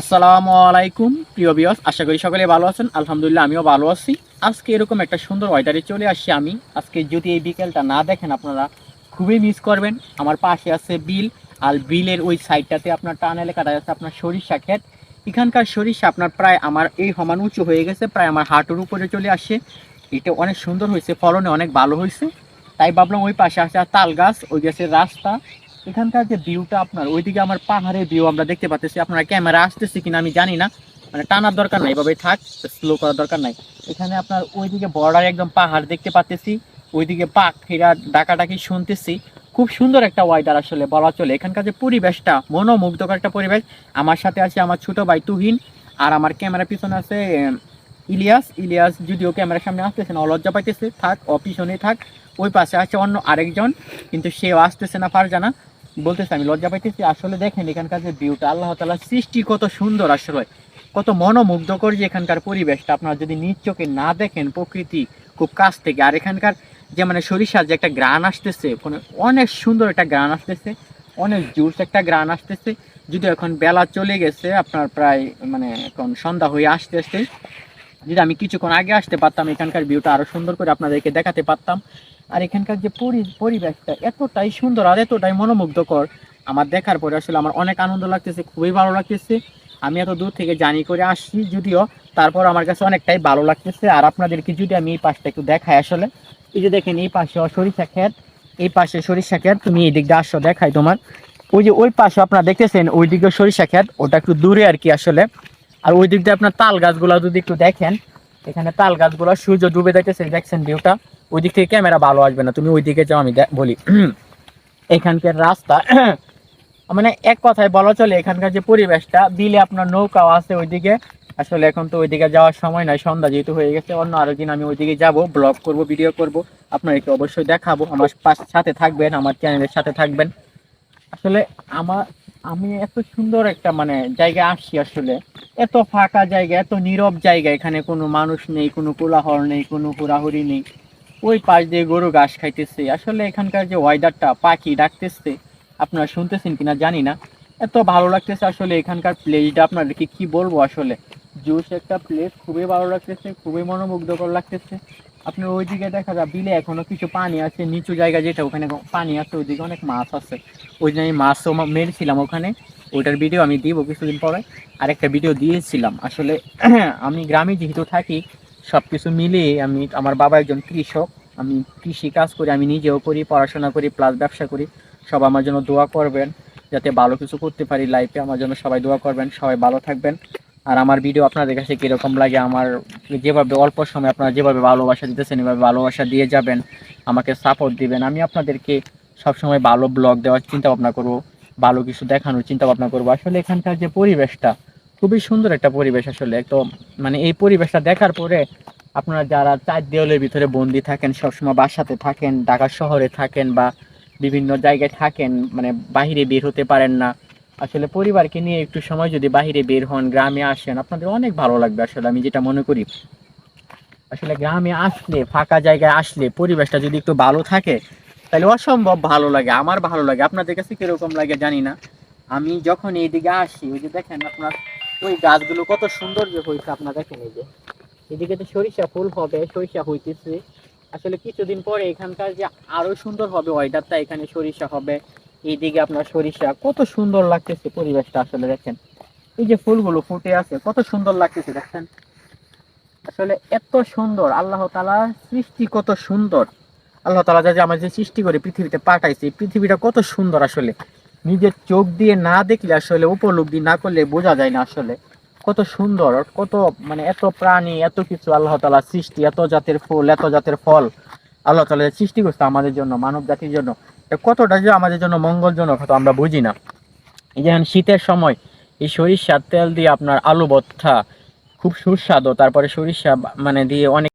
আসসালামু আলাইকুম প্রিয় ভিউয়ার্স, আশা করি সকলে ভালো আছেন। আলহামদুলিল্লাহ আমিও ভালো আছি। আজকে এরকম একটা সুন্দর ওয়েদারে চলে আসছি আমি। আজকে যদি এই বিকেলটা না দেখেন আপনারা খুবই মিস করবেন। আমার পাশে আছে বিল, আর বিলের ওই সাইডটাতে আপনার টান এলাকাটা আছে আপনার সরিষা ক্ষেত। এখানকার সরিষা আপনার প্রায় আমার এই সমান উঁচু হয়ে গেছে, প্রায় আমার হাঁটুর উপরে চলে আসে। এটা অনেক সুন্দর হয়েছে, ফলনে অনেক ভালো হয়েছে। তাই ভাবলাম ওই পাশে আছে তাল গাছ, ওই গাছের রাস্তা। এখানকার যে ভিউটা আপনার ওইদিকে আমার পাহাড়ের ভিউ আমরা দেখতে পাচ্ছি। আপনারা ক্যামেরা আসতেছে কিনা আমি জানি না, মানে টানার দরকার নাই, এভাবে থাক, স্লো করার দরকার নাই। এখানে আপনার ওইদিকে বর্ডার একদম পাহাড় দেখতে পাচ্ছি, ওইদিকে পাখিরা ডাকাডাকি শুনতেছি। খুব সুন্দর একটা ওয়েদার আসলে বলা চলে। এখানকার যে পরিবেশটা মনোমুগ্ধকর একটা পরিবেশ। আমার সাথে আছে আমার ছোট ভাই তুহিন, আর আমার ক্যামেরার পিছনে আছে ইলিয়াস। ইলিয়াস যদিও ক্যামেরার সামনে আসতেছে না, লজ্জা পাইতেছে, থাক ও পিছনেই থাক। ওই পাশে আছে অন্য আরেকজন, কিন্তু সেও আসতেছে না, ফারজানা বলতেছে আমি লজ্জা পাইতেছি। আসলে দেখেন এখানকার যে ভিউটা, আল্লাহ তাআলার সৃষ্টি কত সুন্দর, আসলে কত মনোমুগ্ধকর যে এখানকার পরিবেশটা। আপনারা যদি নিজ চোখে না দেখেন প্রকৃতি খুব কাছ থেকে, আর এখানকার যে মানে সরিষার যে একটা গ্রান আসতেছে, অনেক সুন্দর একটা গ্রান আসতেছে, অনেক জোস একটা গ্রান আসতেছে। যদি এখন বেলা চলে গেছে আপনার প্রায় মানে এখন সন্ধ্যা হয়ে আসতে আসতে, যদি আমি কিছুক্ষণ আগে আসতে পারতাম এখানকার ভিউটা আরো সুন্দর করে আপনাদেরকে দেখাতে পারতাম। আর এখানকার যে পরিবেশটা এতটাই সুন্দর আর এতটাই মনোমুগ্ধকর, আমার দেখার পরে আসলে আমার অনেক আনন্দ লাগতেছে, খুবই ভালো লাগতেছে। আমি এত দূর থেকে জার্নি করে আসছি যদিও, তারপর আমার কাছে অনেকটাই ভালো লাগতেছে। আর আপনাদেরকে যদি আমি এই পাশটা একটু দেখাই, আসলে এই যে দেখেন এই পাশে সরিষা ক্ষেত, এই পাশে সরিষা ক্ষেত, তুমি এই দিকটা আসো দেখাই তোমার। ওই যে ওই পাশে আপনারা দেখতেছেন ওই দিকে সরিষা ক্ষেত, ওটা একটু দূরে আর কি আসলে। আর ওই দিক দিয়ে আপনার তাল গাছগুলো যদি একটু দেখেন, এখানে তাল গাছগুলো সূর্য ডুবে দেখতেছে, দেখছেন ভিউটা। ওই দিক থেকে ক্যামেরা ভালো আসবে না, তুমি ওই দিকে যাও আমি বলি। এখানকার রাস্তা মানে এক কথায় বলা চলে, এখানকার যে পরিবেশটা, বিলে আপনার নৌকাও আছে ওইদিকে। আসলে এখন তো ওইদিকে যাওয়ার সময় নয়, সন্ধ্যা যেহেতু হয়ে গেছে। অন্য আরো দিন আমি ওইদিকে যাব, ব্লগ করব, ভিডিও করব, আপনাদেরকে অবশ্যই দেখাবো। আমার সাথে থাকবেন, আমার চ্যানেলের সাথে থাকবেন। আসলে আমার আমি এত সুন্দর একটা মানে জায়গায় আসছি, আসলে এত ফাঁকা জায়গা, এত নীরব জায়গা, এখানে কোনো মানুষ নেই, কোনো কোলাহল নেই, কোনো হুড়াহুড়ি নেই। ওই পাশ দিয়ে গরু ঘাস খাইতেছে। আসলে এখানকার যে ওয়েদারটা, পাখি ডাকতেছে, আপনারা শুনতেছেন কিনা জানি না, এত ভালো লাগতেছে। আসলে এখানকার প্লেসটা আপনাদেরকে কি বলবো, আসলে জোস একটা প্লেস, খুবই ভালো লাগতেছে, খুবই মনোমুগ্ধকর লাগতেছে। আপনার ওইদিকে দেখা যায় বিলে এখনো কিছু পানি আছে, নিচু জায়গা যেটা, ওখানে পানি আছে, ওইদিকে অনেক মাছ আছে। ওই জন্য আমি মাছও মেরেছিলাম ওখানে, ওইটার ভিডিও আমি দিব কিছুদিন পরে। আরেকটা ভিডিও দিয়েছিলাম আসলে। আমি গ্রামে যেহেতু থাকি, সব কিছু মিলিয়ে আমি, আমার বাবা একজন কৃষক, আমি কৃষি কাজ করি, আমি নিজেও করি, পড়াশোনা করি, প্লাস ব্যবসা করি। সব আমার জন্য দোয়া করবেন, যাতে ভালো কিছু করতে পারি লাইফে। আমার জন্য সবাই দোয়া করবেন, সবাই ভালো থাকবেন। আর আমার ভিডিও আপনাদের কাছে কীরকম লাগে, আমার যেভাবে অল্প সময় আপনারা যেভাবে ভালোবাসা দিতেছেন, এভাবে ভালোবাসা দিয়ে যাবেন, আমাকে সাপোর্ট দিবেন। আমি আপনাদেরকে সবসময় ভালো ব্লগ দেওয়ার চিন্তা ভাবনা করবো, ভালো কিছু দেখানোর চিন্তা ভাবনা করবো। আসলে এখানকার যে পরিবেশটা, খুবই সুন্দর একটা পরিবেশ। আসলে তো মানে এই পরিবেশটা দেখার পরে আপনারা যারা চার দেওয়ালের ভিতরে বন্দি থাকেন, সবসময় বাসাতে থাকেন, ঢাকা শহরে থাকেন বা বিভিন্ন জায়গায় থাকেন, মানে বাহিরে বের হতে পারেন না, আসলে পরিবারকে নিয়ে একটু সময় যদি বাহিরে বের হন, গ্রামে আসেন, আপনাদের অনেক ভালো লাগবে। আসলে আমি যেটা মনে করি, আসলে গ্রামে আসলে, ফাঁকা জায়গায় আসলে, পরিবেশটা যদি একটু ভালো থাকে, তাহলে অসম্ভব ভালো লাগে। আমার ভালো লাগে, আপনাদের কাছে কিরকম লাগে জানি না। আমি যখন এইদিকে আসি, ওই যে দেখেন আপনার ওই গাছগুলো কত সুন্দর যে হয়েছে, আপনার দেখেন এই যে এদিকে তো সরিষা ফুল হবে, সরিষা হইতেছে। আসলে কিছুদিন পরে এখানকার যে আরো সুন্দর হবে ওয়েদারটা, এখানে সরিষা হবে, এইদিকে আপনার সরিষা, কত সুন্দর লাগতেছে পরিবেশটা। আসলে দেখেন এই যে ফুলগুলো ফুটে আছে, কত সুন্দর লাগতেছে দেখেন। আসলে এত সুন্দর, আল্লাহ তাআলা সৃষ্টি কত সুন্দর। আল্লাহ তাআলা যে আমাদের সৃষ্টি করে পৃথিবীতে পাঠাইছে, এই পৃথিবীটা কত সুন্দর। আসলে নিজের চোখ দিয়ে না দেখলে, আসলে উপলব্ধি না করলে বোঝা যায় না আসলে কত সুন্দর, কত মানে এত প্রাণী, এত কিছু আল্লাহ তাআলা সৃষ্টি, এত জাতের ফুল, এত জাতের ফল আল্লাহ তাআলা সৃষ্টি করছে আমাদের জন্য, মানব জাতির জন্য। কতটা যে আমাদের জন্য মঙ্গলজনক হয়তো আমরা বুঝি না। এই যেমন শীতের সময় এই সরিষার তেল দিয়ে আপনার আলু ভর্তা খুব সুস্বাদু, তারপরে সরিষা মানে দিয়ে অনেক